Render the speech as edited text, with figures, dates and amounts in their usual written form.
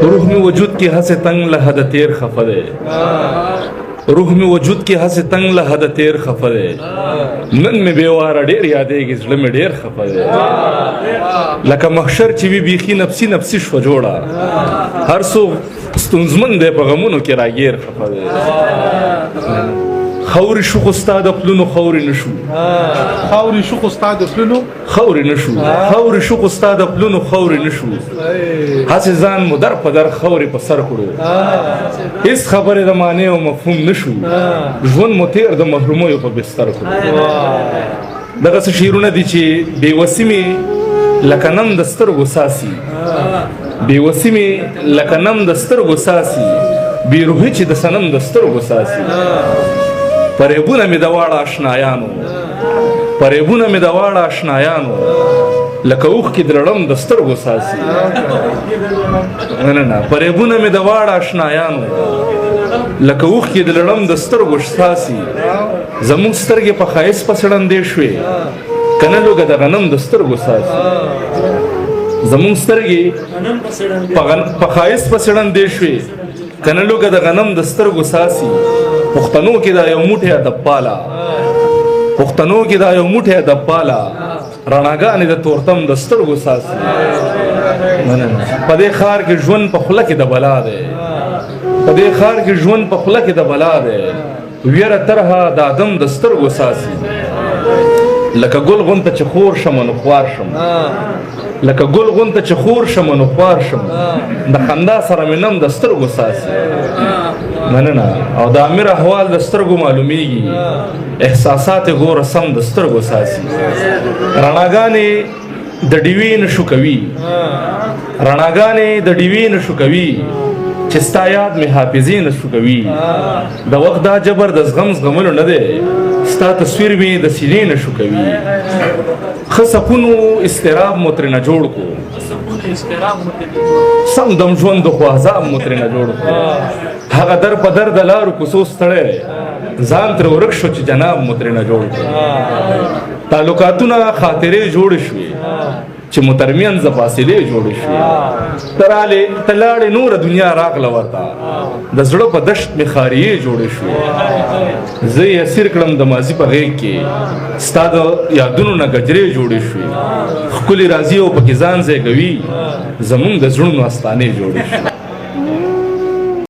रूह में वजूद की हद से तंग लहद तेर खफदे, रूह में वजूद की हद से तंग लहद तेर खफदे, नन में बेवारा डेर यादेगी ज़िले में डेर खफदे, लका महशर चिवी बीखी नफ्सी नफ्सी शवजोड़ा, हर सो स्तुंज़मन दे पगमुनो के रागेर खफदे, خوري شو قستاد أقلونه خوري نشو خوري شو قستاد أقلونه خوري نشو خوري شو قستاد أقلونه خوري نشو هاسي زان مدر پدر خوري پسر کرو اس خبر دا معنی و مفهوم نشو جون متیر دا محرومو یو پا بستر کرو دغه څه شعرونه دي چې بېوسي مې لکه نم د سترګو ساسي بېوسي مې لکه نم د سترګو ساسي بېروحي چې د صنم د سترګو ساسي پریبونه مې د واړه اشنایانو پریبونه مې د واړه اشنایانو لکه اوښ کې د لړم د سترګو ساسي نه پریبونه مې د واړه اشنایانو لکه اوښ کې د لړم د سترګو ساسي زموږ سترګې په ښایست پسې ړندې شوې که نه لوږه د غنم د سترګو ساسي زموږ سترګې په ښایست پسې ړندې شوې که نه لوږه د غنم د سترګو ساسي پښتنو کې دا یو موټی ادب پالا پښتنو کې دا یو موټی ادب پالا رڼاګانې د تورتم د سترګو ساسي په دې ښار کې ژوند په خوله کې د بلا دی په دې ښار کې ژوند په خوله کې د بلا دی ویره ترها د ادم د سترګو ساسي لکه ګل غونته چې خور شم نو خوار شم لکه ګل غونته چې خور شم نو خوار شم د خندا سره مې نم د سترګو ساسي مننه او د امیر احوال د سترګو معلومیږي احساسات ګوره سم د سترګو ساسي رڼاګانې د ډیوې نشو کوي رڼاګانې د ډیوې نشو کوي چې ستا یاد مې حافظې نشو کوي د وخت دا جبر د زغم زغملو نه دی ستا تصویر مې د سینې نشو کوي ښه سکون و اضطراب مو ترېنه جوړ کړو سم دم ژوند خو عذاب مو ترېنه جوړ کړو هغه در په در د لارو کوڅو ستړی ځان ترې ورک شو چې جناب مو ترېنه جوړ کړو تعلقاتونه خاطرې جوړې شوې چې مترمنځ فاصلې جوړې شوې ته لاړې نوره دنیا راغله ورته د زړه په دشت مې خاریې جوړې شوې زه یې اسیر کړم د ماضي په غېږ کې ستا د یادونو نه ګجرې جوړې شوې ښکلې راځي او پکې ځان ځای کوي زمونږ د زړونو استانې جوړې شوې